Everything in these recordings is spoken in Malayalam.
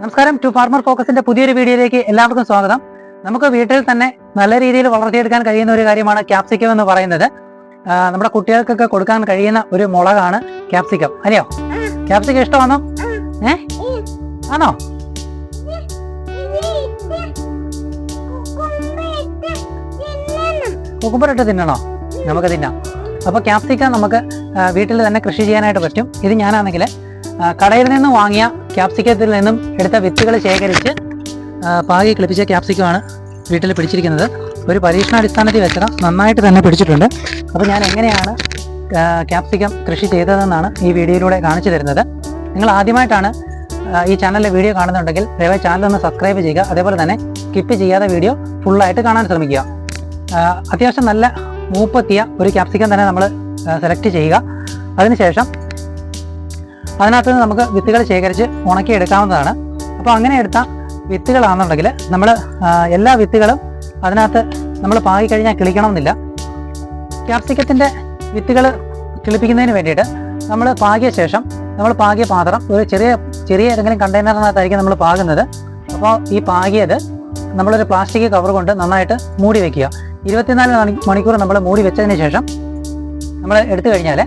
നമസ്കാരം. ടു ഫാർമർ ഫോക്കസിന്റെ പുതിയൊരു വീഡിയോയിലേക്ക് എല്ലാവർക്കും സ്വാഗതം. നമുക്ക് വീട്ടിൽ തന്നെ നല്ല രീതിയിൽ വളർത്തിയെടുക്കാൻ കഴിയുന്ന ഒരു കാര്യമാണ് ക്യാപ്സിക്കം എന്ന് പറയുന്നത്. നമ്മുടെ കുട്ടികൾക്കൊക്കെ കൊടുക്കാൻ കഴിയുന്ന ഒരു മുളകാണ് ക്യാപ്സിക്കം. അറിയോ? ക്യാപ്സിക്കം ഇഷ്ടമാണോ? ആണോ? കുക്കുംബർ ഇട്ട് തിന്നണോ? നമുക്ക് തിന്നാം. അപ്പോൾ ക്യാപ്സിക്കം നമുക്ക് വീട്ടിൽ തന്നെ കൃഷി ചെയ്യാനായിട്ട് പറ്റും. ഇത് ഞാനാണെങ്കിൽ കടയിൽ നിന്ന് വാങ്ങിയ ക്യാപ്സിക്കത്തിൽ നിന്നും എടുത്ത വിത്തുകൾ ശേഖരിച്ച് പാകി കിളിപ്പിച്ച ക്യാപ്സിക്കമാണ് വീട്ടിൽ പിടിച്ചിരിക്കുന്നത്. ഒരു പരീക്ഷണാടിസ്ഥാനത്തിൽ വെച്ചത് നന്നായിട്ട് തന്നെ പിടിച്ചിട്ടുണ്ട്. അപ്പോൾ ഞാൻ എങ്ങനെയാണ് ക്യാപ്സിക്കം കൃഷി ചെയ്തതെന്നാണ് ഈ വീഡിയോയിലൂടെ കാണിച്ചു തരുന്നത്. നിങ്ങൾ ആദ്യമായിട്ടാണ് ഈ ചാനലിലെ വീഡിയോ കാണുന്നുണ്ടെങ്കിൽ ദയവായി ചാനൽ ഒന്ന് സബ്സ്ക്രൈബ് ചെയ്യുക. അതേപോലെ തന്നെ സ്കിപ്പ് ചെയ്യാതെ വീഡിയോ ഫുള്ളായിട്ട് കാണാൻ ശ്രമിക്കുക. അത്യാവശ്യം നല്ല മൂപ്പെത്തിയ ഒരു ക്യാപ്സിക്കം തന്നെ നമ്മൾ സെലക്ട് ചെയ്യുക. അതിനുശേഷം അതിനകത്ത് നിന്ന് നമുക്ക് വിത്തുകൾ ശേഖരിച്ച് ഉണക്കി എടുക്കാവുന്നതാണ്. അപ്പോൾ അങ്ങനെ എടുത്ത വിത്തുകളാണെന്നുണ്ടെങ്കിൽ നമ്മൾ എല്ലാ വിത്തുകളും അതിനകത്ത് നമ്മൾ പാകി കഴിഞ്ഞാൽ കിളിക്കണമെന്നില്ല. ക്യാപ്സിക്കത്തിൻ്റെ വിത്തുകൾ കിളിപ്പിക്കുന്നതിന് വേണ്ടിയിട്ട് നമ്മൾ പാകിയ ശേഷം നമ്മൾ പാകിയ പാത്രം ഒരു ചെറിയ ഏതെങ്കിലും കണ്ടെയ്നറിനകത്തായിരിക്കും നമ്മൾ പാകുന്നത്. അപ്പോൾ ഈ പാകിയത് നമ്മളൊരു പ്ലാസ്റ്റിക് കവർ കൊണ്ട് നന്നായിട്ട് മൂടി വയ്ക്കുക. 24 മണിക്കൂർ നമ്മൾ മൂടി വെച്ചതിന് ശേഷം നമ്മൾ എടുത്തു കഴിഞ്ഞാൽ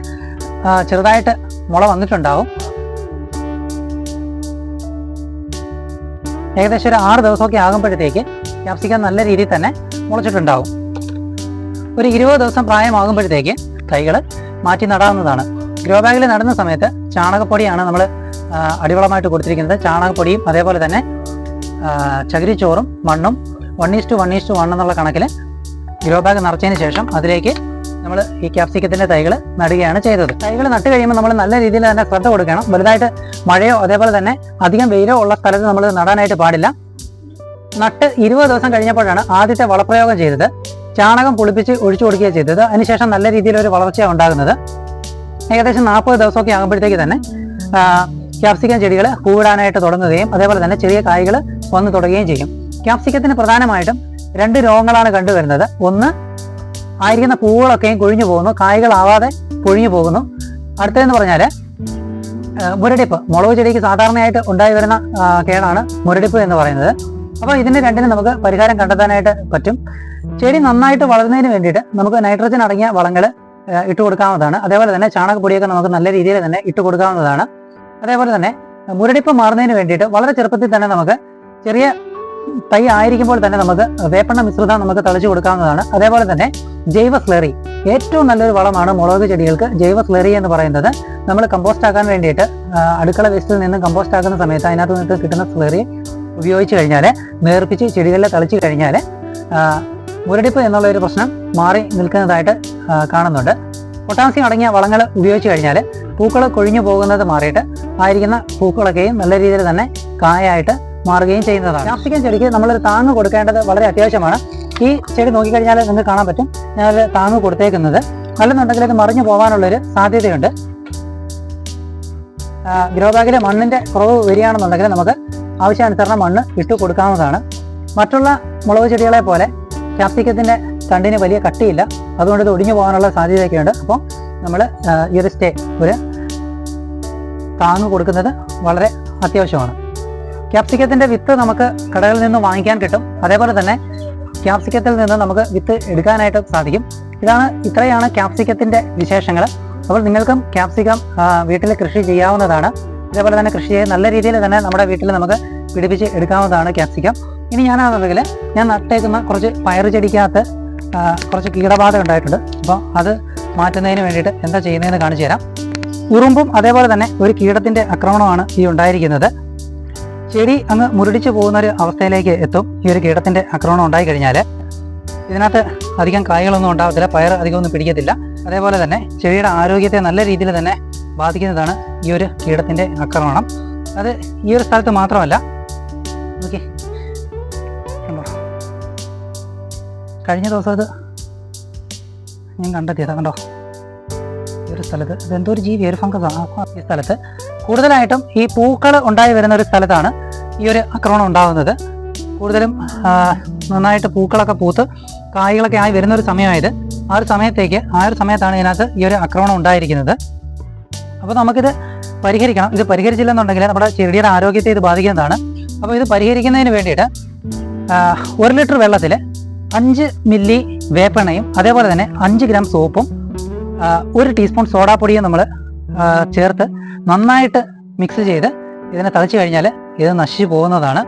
ചെറുതായിട്ട് മുള വന്നിട്ടുണ്ടാവും. ഏകദേശം ഒരു 6 ദിവസമൊക്കെ ആകുമ്പോഴത്തേക്ക് ക്യാപ്സിക്കം നല്ല രീതിയിൽ തന്നെ മുളച്ചിട്ടുണ്ടാവും. ഒരു 20 ദിവസം പ്രായമാകുമ്പോഴത്തേക്ക് തൈകൾ മാറ്റി നടാവുന്നതാണ്. ഗ്രോ ബാഗിൽ നടുന്ന സമയത്ത് ചാണകപ്പൊടിയാണ് നമ്മൾ അടിവളമായിട്ട് കൊടുത്തിരിക്കുന്നത്. ചാണകപ്പൊടിയും അതേപോലെ തന്നെ ചകിരിച്ചോറും മണ്ണും 1:1:1 എന്നുള്ള കണക്കിൽ ഗ്രോ ബാഗ് നിറച്ചതിന് ശേഷം അതിലേക്ക് നമ്മൾ ഈ ക്യാപ്സിക്കത്തിൻ്റെ തൈകൾ നടുകയാണ് ചെയ്തത്. തൈകൾ നട്ട് കഴിയുമ്പോൾ നമ്മൾ നല്ല രീതിയിൽ തന്നെ ശ്രദ്ധ കൊടുക്കണം. വലുതായിട്ട് മഴയോ അതേപോലെ തന്നെ അധികം വെയിലോ ഉള്ള സ്ഥലത്ത് നമ്മൾ നടാനായിട്ട് പാടില്ല. നട്ട് 20 ദിവസം കഴിഞ്ഞപ്പോഴാണ് ആദ്യത്തെ വളപ്രയോഗം ചെയ്തത്. ചാണകം പുളിപ്പിച്ച് ഒഴിച്ചു കൊടുക്കുകയാണ് ചെയ്തത്. അതിനുശേഷം നല്ല രീതിയിലൊരു വളർച്ച ഉണ്ടാകുന്നത്. ഏകദേശം 40 ദിവസമൊക്കെ ആകുമ്പോഴത്തേക്ക് തന്നെ ക്യാപ്സിക്കം ചെടികൾ പൂവിടാനായിട്ട് തുടങ്ങുകയും അതേപോലെ തന്നെ ചെറിയ കായ്കൾ വന്നു തുടങ്ങുകയും ചെയ്യും. ക്യാപ്സിക്കത്തിന് പ്രധാനമായിട്ടും 2 രോഗങ്ങളാണ് കണ്ടുവരുന്നത്. ഒന്ന്, ആയിരിക്കുന്ന പൂവുകളൊക്കെയും കൊഴിഞ്ഞു പോകുന്നു, കായ്കളാവാതെ പൊഴിഞ്ഞു പോകുന്നു. അടുത്തതെന്ന് പറഞ്ഞാൽ മുരടിപ്പ്. മുളക് ചെടിക്ക് സാധാരണയായിട്ട് ഉണ്ടായി വരുന്ന കേടാണ് മുരടിപ്പ് എന്ന് പറയുന്നത്. അപ്പോൾ ഇതിന് രണ്ടിനും നമുക്ക് പരിഹാരം കണ്ടെത്താനായിട്ട് പറ്റും. ചെടി നന്നായിട്ട് വളരുന്നതിന് വേണ്ടിയിട്ട് നമുക്ക് നൈട്രജൻ അടങ്ങിയ വളങ്ങൾ ഇട്ട് കൊടുക്കാവുന്നതാണ്. അതേപോലെ തന്നെ ചാണകപ്പൊടിയൊക്കെ നമുക്ക് നല്ല രീതിയിൽ തന്നെ ഇട്ട് കൊടുക്കാവുന്നതാണ്. അതേപോലെ തന്നെ മുരടിപ്പ് മാറുന്നതിന് വേണ്ടിയിട്ട് വളരെ ചെറുപ്പത്തിൽ തന്നെ നമുക്ക് ചെറിയ തൈ ആയിരിക്കുമ്പോൾ തന്നെ നമുക്ക് വേപ്പെണ്ണ മിശ്രിതം നമുക്ക് തളിച്ചു കൊടുക്കാവുന്നതാണ്. അതേപോലെ തന്നെ ജൈവ സ്ലറി ഏറ്റവും നല്ലൊരു വളമാണ് മുളക് ചെടികൾക്ക്. ജൈവ സ്ലറി എന്ന് പറയുന്നത് നമ്മൾ കമ്പോസ്റ്റ് ആക്കാൻ വേണ്ടിയിട്ട് അടുക്കള വേസ്റ്റിൽ നിന്ന് കമ്പോസ്റ്റ് ആക്കുന്ന സമയത്ത് അതിനകത്ത് നിന്ന് കിട്ടുന്ന സ്ലറി ഉപയോഗിച്ച് കഴിഞ്ഞാൽ നേർപ്പിച്ച് ചെടികളിൽ തളിച്ചു കഴിഞ്ഞാൽ മുരടിപ്പ് എന്നുള്ളൊരു പ്രശ്നം മാറി നിൽക്കുന്നതായിട്ട് കാണുന്നുണ്ട്. പൊട്ടാസ്യം അടങ്ങിയ വളങ്ങൾ ഉപയോഗിച്ച് കഴിഞ്ഞാൽ പൂക്കൾ കൊഴിഞ്ഞു പോകുന്നത് മാറിയിട്ട് ആയിരിക്കുന്ന പൂക്കളൊക്കെയും നല്ല രീതിയിൽ തന്നെ കായായിട്ട് മാറുകയും ചെയ്യുന്നതാണ്. ക്യാപ്സിക്കം ചെടിക്ക് നമ്മളൊരു താങ്ങ് കൊടുക്കേണ്ടത് വളരെ അത്യാവശ്യമാണ്. ഈ ചെടി നോക്കിക്കഴിഞ്ഞാൽ നിങ്ങൾക്ക് കാണാൻ പറ്റും ഞാനൊരു താങ്ങ് കൊടുത്തേക്കുന്നത്. അല്ലെന്നുണ്ടെങ്കിൽ ഇത് മറിഞ്ഞു പോകാനുള്ളൊരു സാധ്യതയുണ്ട്. ഗ്രോ ബാഗിൽ മണ്ണിൻ്റെ കുറവ് വരികയാണെന്നുണ്ടെങ്കിൽ നമുക്ക് ആവശ്യാനുസരണം മണ്ണ് ഇട്ട് കൊടുക്കാവുന്നതാണ്. മറ്റുള്ള മുളക് ചെടികളെ പോലെ ക്യാപ്സിക്കത്തിൻ്റെ തണ്ടിന് വലിയ കട്ടിയില്ല, അതുകൊണ്ട് ഇത് ഒടിഞ്ഞു പോകാനുള്ള സാധ്യതയൊക്കെ ഉണ്ട്. അപ്പോൾ നമ്മൾ ഈ ഒരു താങ്ങ് കൊടുക്കുന്നത് വളരെ അത്യാവശ്യമാണ്. ക്യാപ്സിക്കത്തിൻ്റെ വിത്ത് നമുക്ക് കടകളിൽ നിന്ന് വാങ്ങിക്കാൻ കിട്ടും. അതേപോലെ തന്നെ ക്യാപ്സിക്കത്തിൽ നിന്ന് നമുക്ക് വിത്ത് എടുക്കാനായിട്ട് സാധിക്കും. ഇത്രയാണ് ക്യാപ്സിക്കത്തിൻ്റെ വിശേഷങ്ങൾ. അപ്പോൾ നിങ്ങൾക്കും ക്യാപ്സിക്കം വീട്ടിൽ കൃഷി ചെയ്യാവുന്നതാണ്. അതേപോലെ തന്നെ കൃഷി ചെയ്ത് നല്ല രീതിയിൽ തന്നെ നമ്മുടെ വീട്ടിൽ നമുക്ക് പിടിപ്പിച്ച് എടുക്കാവുന്നതാണ് ക്യാപ്സിക്കം. ഇനി ഞാനാണെന്നുണ്ടെങ്കിൽ ഞാൻ നട്ടേക്കുന്ന കുറച്ച് പയറ് ചെടിക്കകത്ത് കുറച്ച് കീടബാധ ഉണ്ടായിട്ടുണ്ട്. അപ്പോൾ അത് മാറ്റുന്നതിന് വേണ്ടിയിട്ട് എന്താ ചെയ്യുന്നതെന്ന് കാണിച്ചു തരാം. ഉറുമ്പും അതേപോലെ തന്നെ ഒരു കീടത്തിൻ്റെ ആക്രമണമാണ് ഈ ഉണ്ടായിരിക്കുന്നത്. ചെടി അങ്ങ് മുരടിച്ചു പോകുന്നൊരു അവസ്ഥയിലേക്ക് എത്തും ഈ ഒരു കീടത്തിൻ്റെ ആക്രമണം ഉണ്ടായി കഴിഞ്ഞാൽ. ഇതിനകത്ത് അധികം കായ്കളൊന്നും ഉണ്ടാകത്തില്ല, പയർ അധികമൊന്നും പിടിക്കത്തില്ല. അതേപോലെ തന്നെ ചെടിയുടെ ആരോഗ്യത്തെ നല്ല രീതിയിൽ തന്നെ ബാധിക്കുന്നതാണ് ഈ ഒരു കീടത്തിൻ്റെ ആക്രമണം. അത് ഈ ഒരു സ്ഥലത്ത് മാത്രമല്ല, ഓക്കെ, കഴിഞ്ഞ ദിവസം അത് ഞാൻ കണ്ടെത്തിയതാണ്. കണ്ടോ, ഈ ഒരു സ്ഥലത്ത് ഇതെന്തോ ഒരു ജീവി, ഒരു ഫംഗസാണ്. ഈ സ്ഥലത്ത് കൂടുതലായിട്ടും ഈ പൂക്കൾ ഉണ്ടായി വരുന്ന ഒരു സ്ഥലത്താണ് ഈ ഒരു ആക്രമണം ഉണ്ടാകുന്നത്. കൂടുതലും നന്നായിട്ട് പൂക്കളൊക്കെ പൂത്ത് കായ്കളൊക്കെ ആയി വരുന്നൊരു സമയമായത്. ആ ഒരു സമയത്താണ് ഇതിനകത്ത് ഈ ഒരു ആക്രമണം ഉണ്ടായിരിക്കുന്നത്. അപ്പോൾ നമുക്കിത് പരിഹരിക്കണം. ഇത് പരിഹരിച്ചില്ലെന്നുണ്ടെങ്കിൽ നമ്മുടെ ചെടിയുടെ ആരോഗ്യത്തെ ഇത് ബാധിക്കുന്നതാണ്. അപ്പോൾ ഇത് പരിഹരിക്കുന്നതിന് വേണ്ടിയിട്ട് 1 ലിറ്റർ വെള്ളത്തിൽ 5 മില്ലി വേപ്പെണ്ണയും അതേപോലെ തന്നെ 5 ഗ്രാം സോപ്പും 1 ടീസ്പൂൺ സോഡാപ്പൊടിയും നമ്മൾ ചേർത്ത് നന്നായിട്ട് മിക്സ് ചെയ്ത് ഇതിനെ തളിച്ചു കഴിഞ്ഞാൽ ഇത് നശിച്ചു പോകുന്നതാണ്.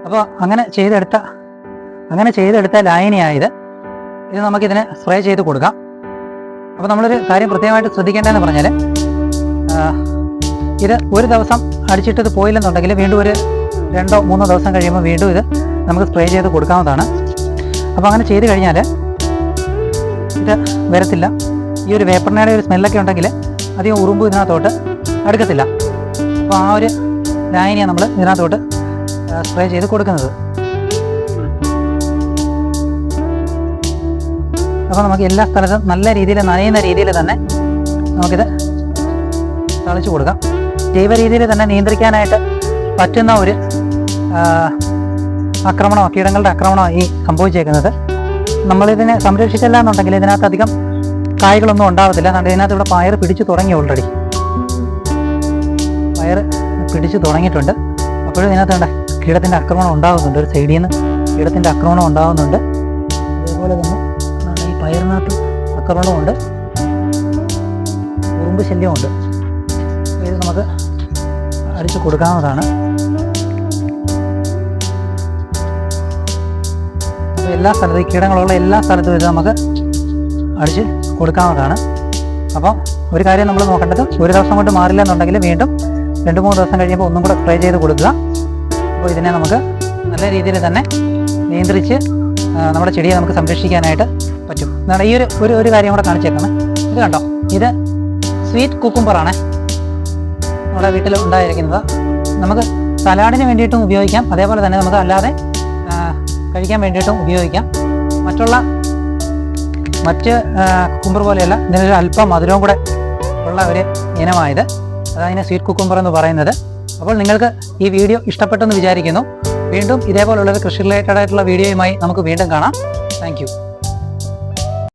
അപ്പോൾ അങ്ങനെ ചെയ്തെടുത്ത ലായനിയായത് ഇത് നമുക്കിതിനെ സ്പ്രേ ചെയ്ത് കൊടുക്കാം. അപ്പോൾ നമ്മളൊരു കാര്യം പ്രത്യേകമായിട്ട് ശ്രദ്ധിക്കേണ്ടതെന്ന് പറഞ്ഞാൽ ഇത് ഒരു ദിവസം അടിച്ചിട്ടത് പോയില്ലെന്നുണ്ടെങ്കിൽ വീണ്ടും ഒരു 2-3 ദിവസം കഴിയുമ്പോൾ വീണ്ടും ഇത് നമുക്ക് സ്പ്രേ ചെയ്ത് കൊടുക്കാവുന്നതാണ്. അപ്പോൾ അങ്ങനെ ചെയ്ത് കഴിഞ്ഞാൽ ഇത് വരത്തില്ല. ഈ ഒരു വേപ്പെണ്ണയുടെ ഒരു സ്മെല്ലൊക്കെ ഉണ്ടെങ്കിൽ അധികം ഉറുമ്പ് ഇതിനകത്തോട്ട് അടുക്കത്തില്ല. അപ്പോൾ ആ ഒരു ലായനിയാണ് നമ്മൾ ഇതിനകത്തോട്ട് സ്പ്രേ ചെയ്ത് കൊടുക്കുന്നത്. അപ്പോൾ നമുക്ക് എല്ലാ സ്ഥലത്തും നല്ല രീതിയിൽ നനയുന്ന രീതിയിൽ തന്നെ നമുക്കിത് തളിച്ചു കൊടുക്കാം. ജൈവ രീതിയിൽ തന്നെ നിയന്ത്രിക്കാനായിട്ട് പറ്റുന്ന ഒരു കീടങ്ങളുടെ ആക്രമണമാണ് ഈ സംഭവിച്ചേക്കുന്നത്. നമ്മളിതിനെ സംരക്ഷിച്ചില്ല എന്നുണ്ടെങ്കിൽ ഇതിനകത്ത് അധികം കായ്കളൊന്നും ഉണ്ടാവത്തില്ല. അതുകൊണ്ട് ഇതിനകത്ത് ഇവിടെ പയർ പിടിച്ചു തുടങ്ങി, ഓൾറെഡി പയർ പിടിച്ചു തുടങ്ങിയിട്ടുണ്ട്. അപ്പോഴും ഇതിനകത്ത് കീടത്തിൻ്റെ ആക്രമണം ഉണ്ടാകുന്നുണ്ട്, ഒരു സൈഡിൽ നിന്ന് കീടത്തിൻ്റെ ആക്രമണം ഉണ്ടാകുന്നുണ്ട്. അതേപോലെ തന്നെ ഈ പയറിനകത്ത് ആക്രമണമുണ്ട്, ഉറുമ്പ് ശല്യമുണ്ട്. ഇത് നമുക്ക് അടിച്ചു കൊടുക്കാവുന്നതാണ്. അപ്പോൾ എല്ലാ സ്ഥലത്തും ഈ കീടങ്ങളുള്ള എല്ലാ സ്ഥലത്തും ഇത് നമുക്ക് അടിച്ച് കൊടുക്കാവുന്നതാണ്. അപ്പോൾ ഒരു കാര്യം നമ്മൾ നോക്കേണ്ടത്, ഒരു ദിവസം കൊണ്ട് മാറില്ല എന്നുണ്ടെങ്കിൽ വീണ്ടും 2-3 ദിവസം കഴിയുമ്പോൾ ഒന്നും കൂടെ സ്പ്രേ ചെയ്ത് കൊടുക്കുക. അപ്പോൾ ഇതിനെ നമുക്ക് നല്ല രീതിയിൽ തന്നെ നിയന്ത്രിച്ച് നമ്മുടെ ചെടിയെ നമുക്ക് സംരക്ഷിക്കാനായിട്ട് പറ്റും. എന്താണ് ഈ ഒരു കാര്യം കൂടെ കാണിച്ചേക്കാണ്. ഇത് കണ്ടോ, ഇത് സ്വീറ്റ് കുക്കുംബറാണ് നമ്മുടെ വീട്ടിൽ ഉണ്ടായിരിക്കുന്നത്. നമുക്ക് സലാഡിന് വേണ്ടിയിട്ടും ഉപയോഗിക്കാം, അതേപോലെ തന്നെ നമുക്ക് അല്ലാതെ കഴിക്കാൻ വേണ്ടിയിട്ടും ഉപയോഗിക്കാം. മറ്റ് കുക്കുംബർ പോലെയല്ല, ഇതിനൊരു അല്പം മധുരവും കൂടെ ഉള്ള ഒരു ഇനമായത്. അതാണ് സ്വീറ്റ് കുക്കുംബർ എന്ന് പറയുന്നത്. അപ്പോൾ നിങ്ങൾക്ക് ഈ വീഡിയോ ഇഷ്ടപ്പെട്ടെന്ന് വിചാരിക്കുന്നു. വീണ്ടും ഇതേപോലുള്ളൊരു കൃഷി റിലേറ്റഡ് ആയിട്ടുള്ള വീഡിയോയുമായി നമുക്ക് വീണ്ടും കാണാം. Thank you.